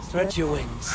Stretch your wings.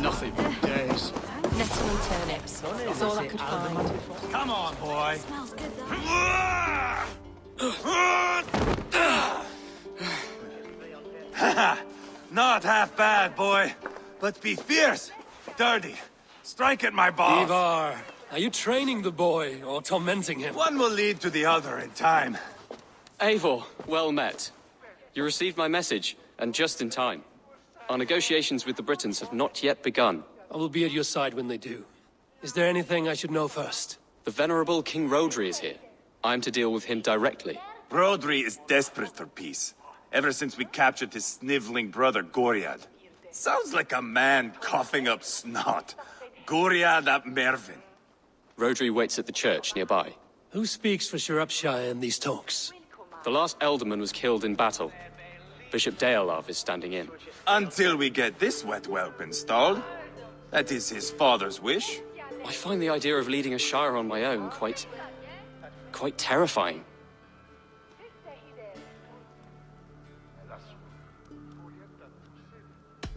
Nothing for days. Nettle and turnips. That's all I could find. Come on, boy. Smells good though. Not half bad, boy. But be fierce, dirty. Strike at my balls. Ivar, are you training the boy or tormenting him? One will lead to the other in time. Eivor, well met. You received my message, and just in time. Our negotiations with the Britons have not yet begun. I will be at your side when they do. Is there anything I should know first? The venerable King Rodri is here. I am to deal with him directly. Rodri is desperate for peace. Ever since we captured his sniveling brother, Goriad. Sounds like a man coughing up snot. Goriad ap Mervin. Rodri waits at the church nearby. Who speaks for Shropshire in these talks? The last Elderman was killed in battle. Bishop Deolav is standing in. Until we get this wet whelp installed. That is his father's wish. I find the idea of leading a shire on my own quite terrifying.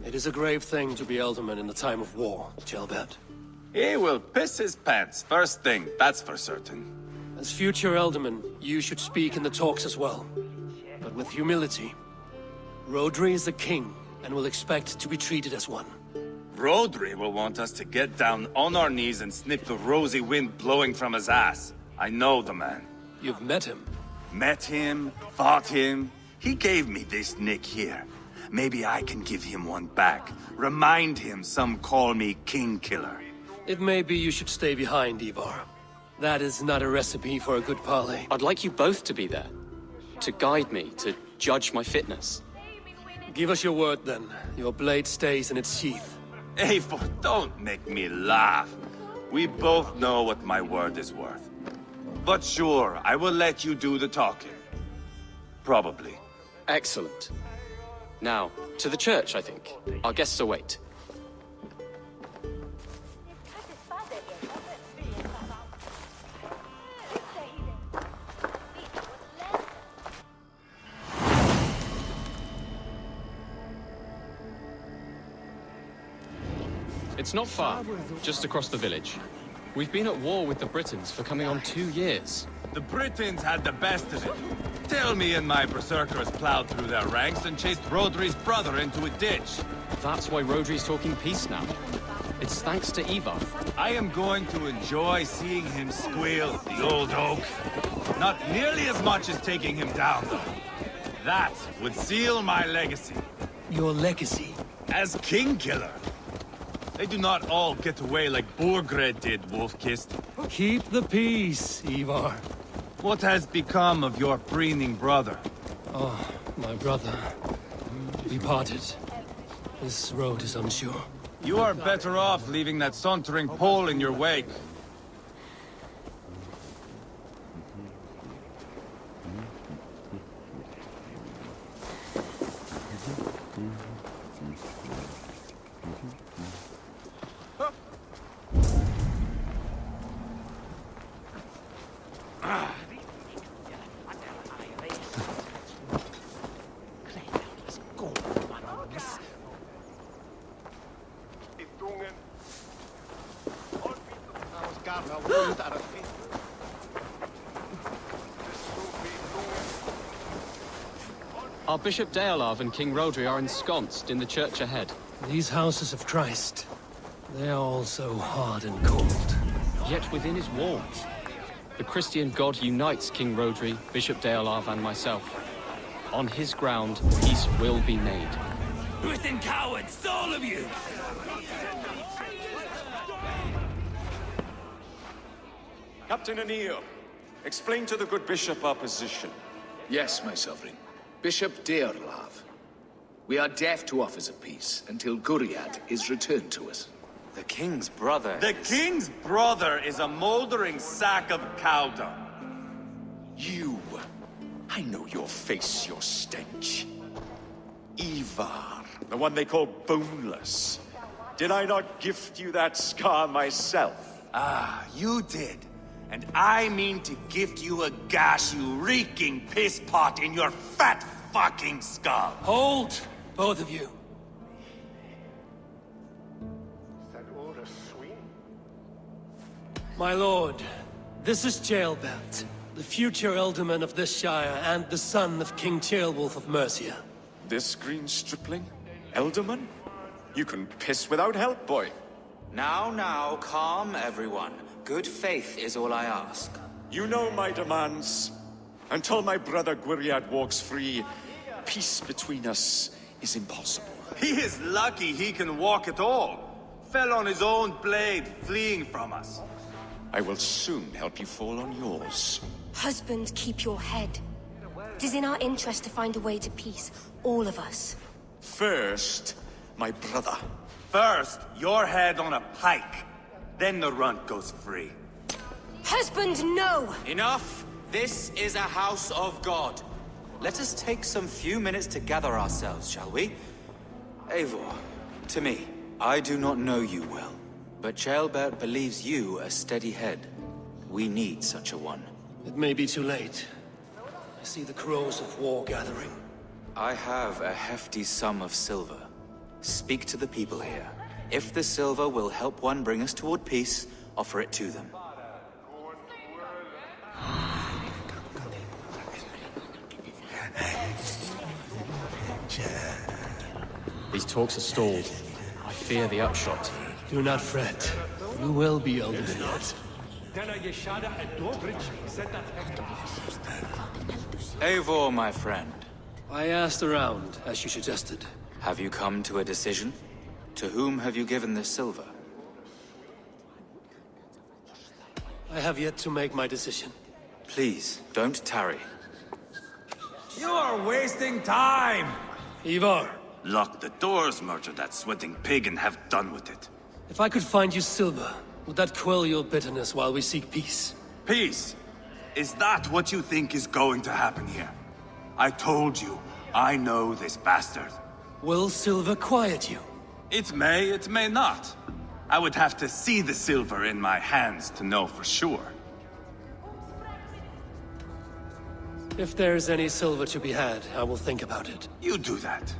It is a grave thing to be Elderman in a time of war, Gelbert. He will piss his pants first thing, that's for certain. As future Elderman, you should speak in the talks as well. But with humility. Rodri is the king, and will expect to be treated as one. Rodri will want us to get down on our knees and sniff the rosy wind blowing from his ass. I know the man. You've met him. Met him, fought him. He gave me this nick here. Maybe I can give him one back. Remind him some call me King Killer. It may be you should stay behind, Ivar. That is not a recipe for a good parley. I'd like you both to be there. To guide me, to judge my fitness. Give us your word, then. Your blade stays in its sheath. Eivor, don't make me laugh. We both know what my word is worth. But sure, I will let you do the talking. Probably. Excellent. Now, to the church, I think. Our guests await. It's not far, just across the village. We've been at war with the Britons for coming on 2 years. The Britons had the best of it. Tell me and my berserkers plowed through their ranks and chased Rodri's brother into a ditch. That's why Rodri's talking peace now. It's thanks to Ivar. I am going to enjoy seeing him squeal, the old oak. Not nearly as much as taking him down, though. That would seal my legacy. Your legacy? As King Killer. They do not all get away like Borgred did, Wolf-Kissed. Keep the peace, Ivar. What has become of your preening brother? Oh, my brother. We parted. This road is unsure. You are better off leaving that sauntering Pole in your wake. Our Bishop Deolav and King Rodri are ensconced in the church ahead. These houses of Christ, they are all so hard and cold. Yet within his walls, The Christian God unites King Rodri, Bishop Deolav, and myself. On his ground, peace will be made. Britain cowards, all of you! Captain Anil, explain to the good bishop our position. Yes, my sovereign. Bishop Deolav. We are deaf to offers of peace until Guriad is returned to us. The king's brother The king's brother is a moldering sack of cow dung. You! I know your face, your stench. Ivar, the one they call Boneless. Did I not gift you that scar myself? Ah, you did. And I mean to gift you a gash, you reeking piss pot in your fat fucking skull. Hold, both of you. My lord, this is Jailbelt, the future Ealdorman of this Shire and the son of King Ceolwulf of Mercia. This green stripling? Elderman? You can piss without help, boy. Now, calm everyone. Good faith is all I ask. You know my demands. Until my brother Gwiriad walks free, peace between us is impossible. He is lucky he can walk at all. Fell on his own blade, fleeing from us. I will soon help you fall on yours. Husband, keep your head. It is in our interest to find a way to peace, all of us. First, my brother. First, your head on a pike. Then the runt goes free. Husband, no! Enough! This is a house of God. Let us take some few minutes to gather ourselves, shall we? Eivor, to me, I do not know you well, but Ceolbert believes you a steady head. We need such a one. It may be too late. I see the crows of war gathering. I have a hefty sum of silver. Speak to the people here. If the silver will help one bring us toward peace, offer it to them. These talks are stalled. I fear the upshot. Do not fret. You will be Ealdorman yet. Eivor, my friend. I asked around, as you suggested. Have you come to a decision? To whom have you given this silver? I have yet to make my decision. Please, don't tarry. You are wasting time! Ivar, Lock the doors, murder that sweating pig, and have done with it. if I could find you silver, would that quell your bitterness while we seek peace? Peace? Is that what you think is going to happen here? I told you, I know this bastard. Will silver quiet you? It may not. I would have to see the silver in my hands to know for sure. If there's any silver to be had, I will think about it. You do that.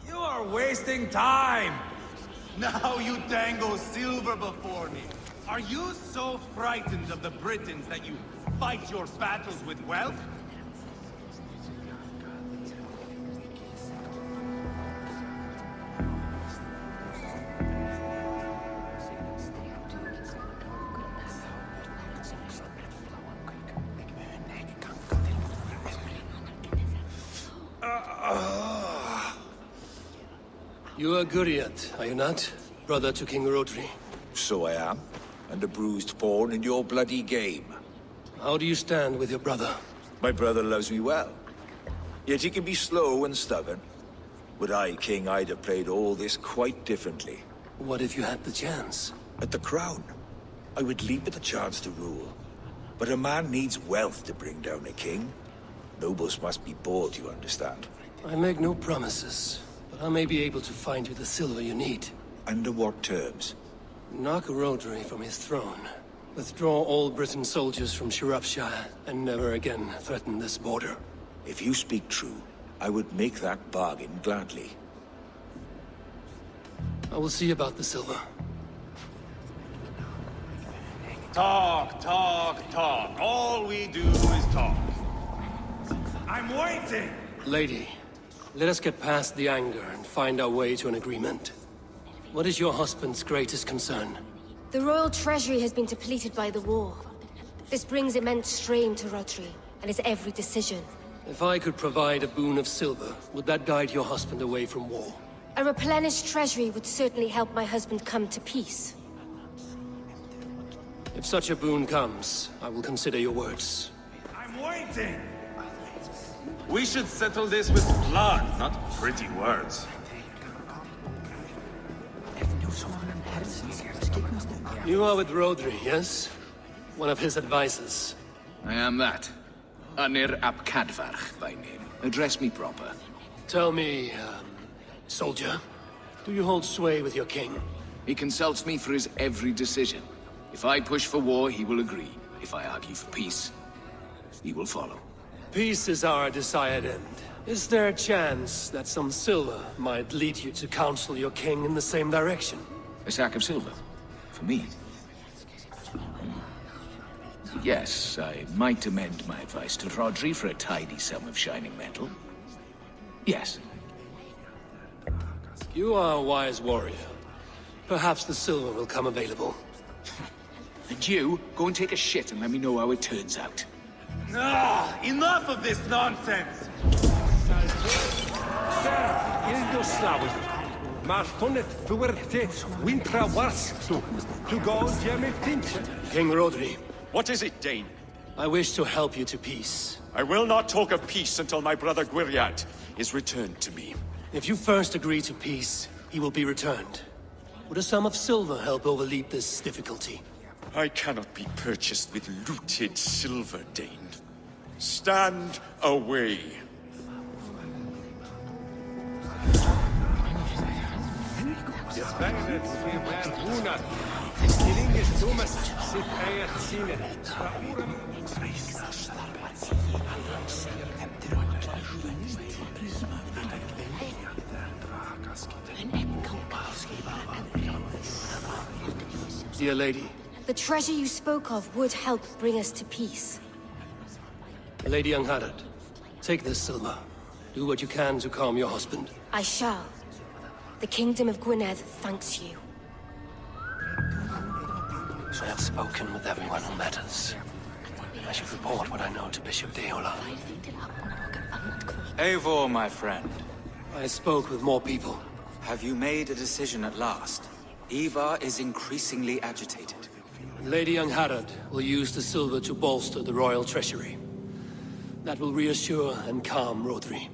You are wasting time! Now you dangle silver before me. Are you so frightened of the Britons that you fight your battles with wealth? You are Guriat, are you not? Brother to King Rodri. So I am, and a bruised pawn in your bloody game. How do you stand with your brother? My brother loves me well. Yet he can be slow and stubborn. Were I king, I'd have played all this quite differently. What if you had the chance? At the crown, I would leap at the chance to rule. But a man needs wealth to bring down a king. Nobles must be bought, you understand. I make no promises, but I may be able to find you the silver you need. Under what terms? Knock Rodri from his throne. Withdraw all Britain soldiers from Shropshire, and never again threaten this border. If you speak true, I would make that bargain gladly. I will see about the silver. Talk, talk, talk. All we do is talk. I'm waiting! Lady, let us get past the anger and find our way to an agreement. What is your husband's greatest concern? The royal treasury has been depleted by the war. This brings immense strain to Rodri, and his every decision. If I could provide a boon of silver, would that guide your husband away from war? A replenished treasury would certainly help my husband come to peace. If such a boon comes, I will consider your words. I'm waiting! We should settle this with blood, not pretty words. You are with Rodri, yes? One of his advisors. I am that. Anir ap Cadfarch by name. Address me proper. Tell me, soldier, do you hold sway with your king? He consults me for his every decision. If I push for war, he will agree. If I argue for peace, he will follow. Peace is our desired end. Is there a chance that some silver might lead you to counsel your king in the same direction? A sack of silver? For me? Yes, I might amend my advice to Rodri for a tidy sum of shining metal. Yes. You are a wise warrior. Perhaps the silver will come available. And you, go and take a shit and let me know how it turns out. Enough of this nonsense! King Rodri, What is it, Dane? I wish to help you to peace. I will not talk of peace until my brother Gwiriat is returned to me. If you first agree to peace, he will be returned. Would a sum of silver help overleap this difficulty? I cannot be purchased with looted silver, Dane. Stand away. Dear lady. The treasure you spoke of would help bring us to peace. Lady Angharad, take this silver. Do what you can to calm your husband. I shall. The Kingdom of Gwynedd thanks you. I have spoken with everyone who matters. I should report what I know to Bishop Deola. Eivor, my friend. I spoke with more people. Have you made a decision at last? Ivar is increasingly agitated. Lady Angharad will use the silver to bolster the royal treasury. That will reassure and calm Rodri.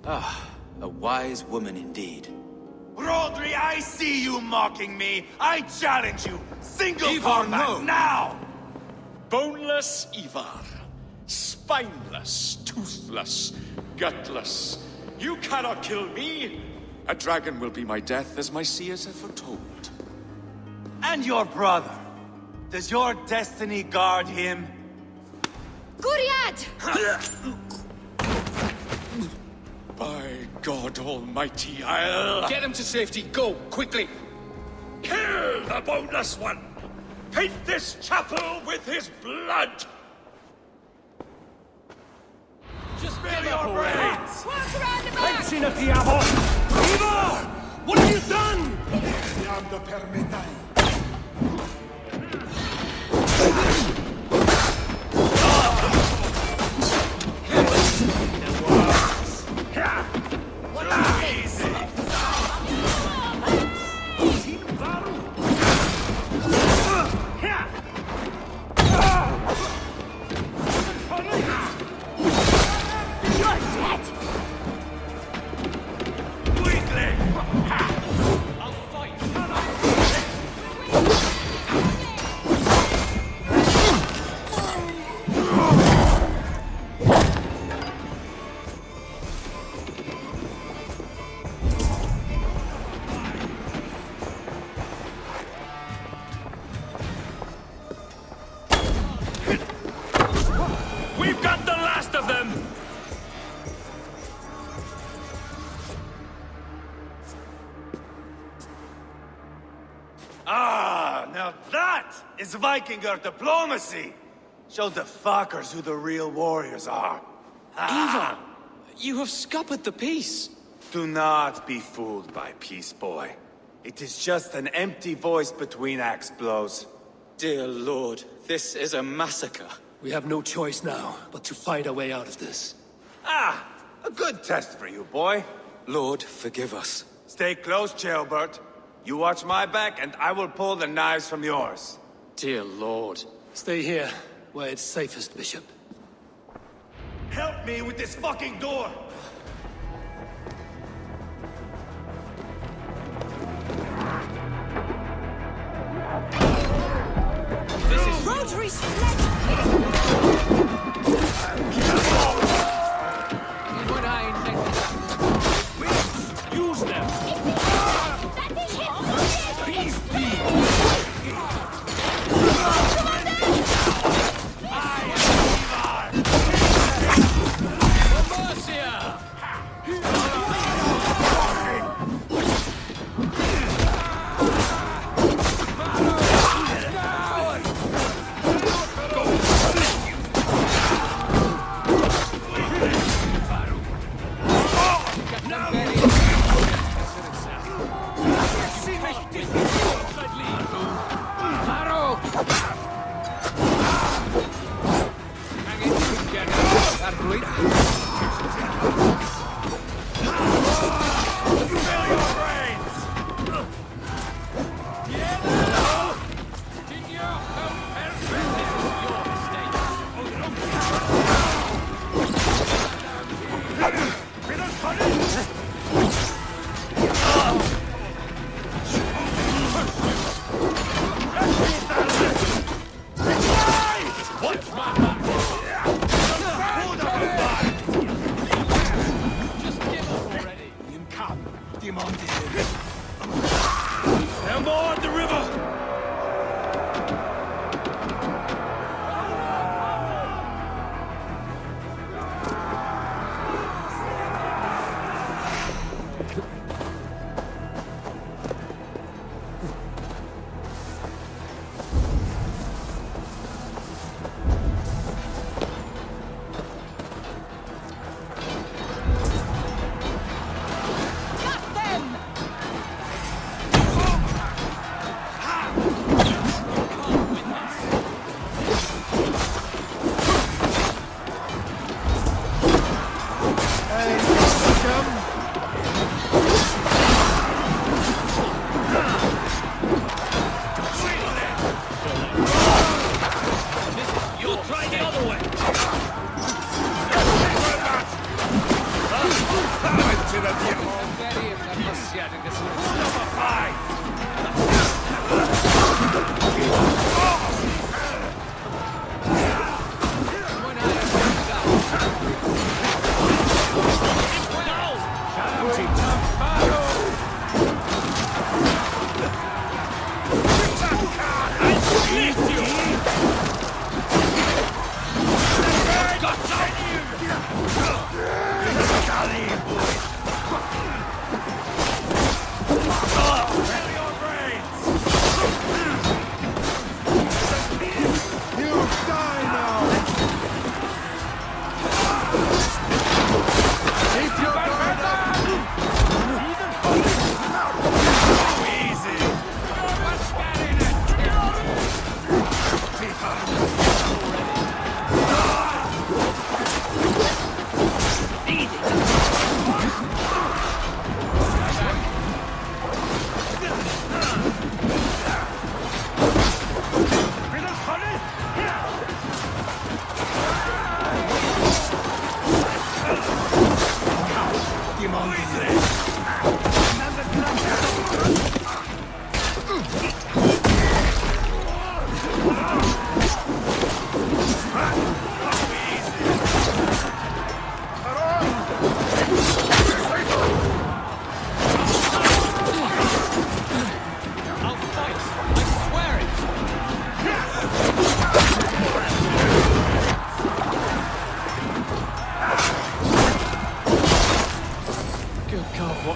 Ah, a wise woman indeed. Rodri, I see you mocking me! I challenge you! Single Ivar, combat, no. now! Boneless Ivar. Spineless, toothless, gutless. You cannot kill me! A dragon will be my death, as my seers have foretold. And your brother. Does your destiny guard him? Gwriad! By God Almighty, I'll... Get him to safety, go, quickly! Kill the boneless one! Paint this chapel with his blood! Just spare your brains! Ivar! What have you done? We've got the last of them! Ah, now that is Vikinger diplomacy! Show the fuckers who the real warriors are. Ivar, you have scuppered the peace. Do not be fooled by peace, boy. It is just an empty voice between axe blows. Dear Lord, this is a massacre. We have no choice now but to find our way out of this. Ah! A good test for you, boy. Lord, forgive us. Stay close, Jailbert. You watch my back, and I will pull the knives from yours. Dear Lord. Stay here, where it's safest, Bishop. Help me with this fucking door! Rotary sledge! Use them!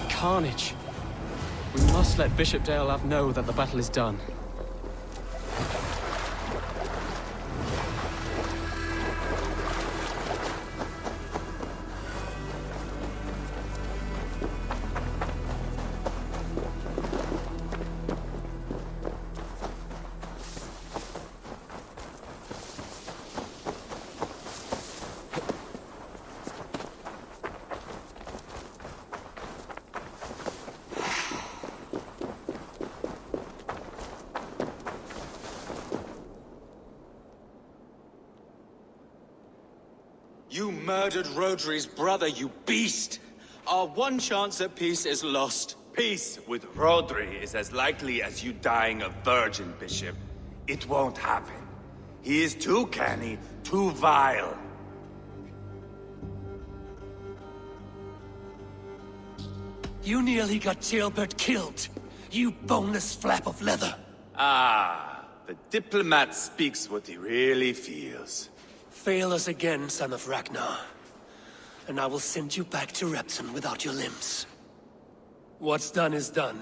Carnage. We must let Bishop Dale know that the battle is done. You murdered Rodri's brother, you beast! Our one chance at peace is lost. Peace with Rodri is as likely as you dying a virgin, Bishop. It won't happen. He is too canny, too vile. You nearly got Gilbert killed. You boneless flap of leather. Ah, the diplomat speaks what he really feels. Fail us again, son of Ragnar. And I will send you back to Repton without your limbs. What's done is done.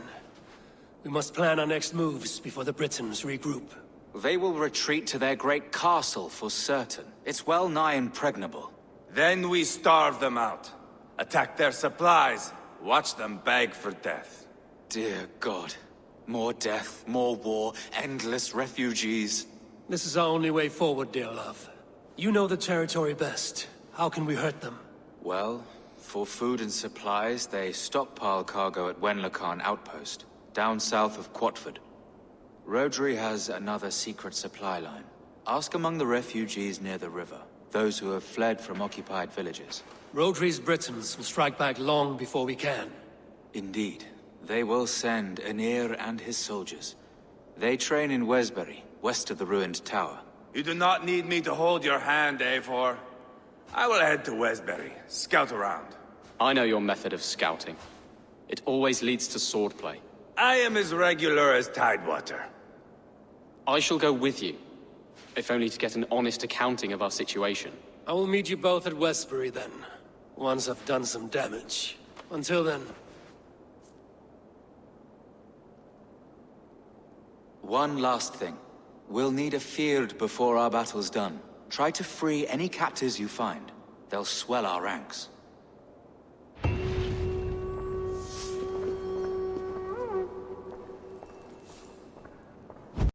We must plan our next moves before the Britons regroup. They will retreat to their great castle for certain. It's well nigh impregnable. Then we starve them out. Attack their supplies. Watch them beg for death. Dear God. More death, more war, endless refugees. This is our only way forward, dear love. You know the territory best. How can we hurt them? Well, for food and supplies, they stockpile cargo at Wenlacan Outpost, down south of Quatford. Rodri has another secret supply line. Ask among the refugees near the river, those who have fled from occupied villages. Rodri's Britons will strike back long before we can. Indeed. They will send Aenir and his soldiers. They train in Wesbury, west of the ruined tower. You do not need me to hold your hand, Eivor. I will head to Wesbury, scout around. I know your method of scouting. It always leads to swordplay. I am as regular as Tidewater. I shall go with you, if only to get an honest accounting of our situation. I will meet you both at Westbury then, once I've done some damage. Until then... One last thing. We'll need a field before our battle's done. Try to free any captives you find. They'll swell our ranks.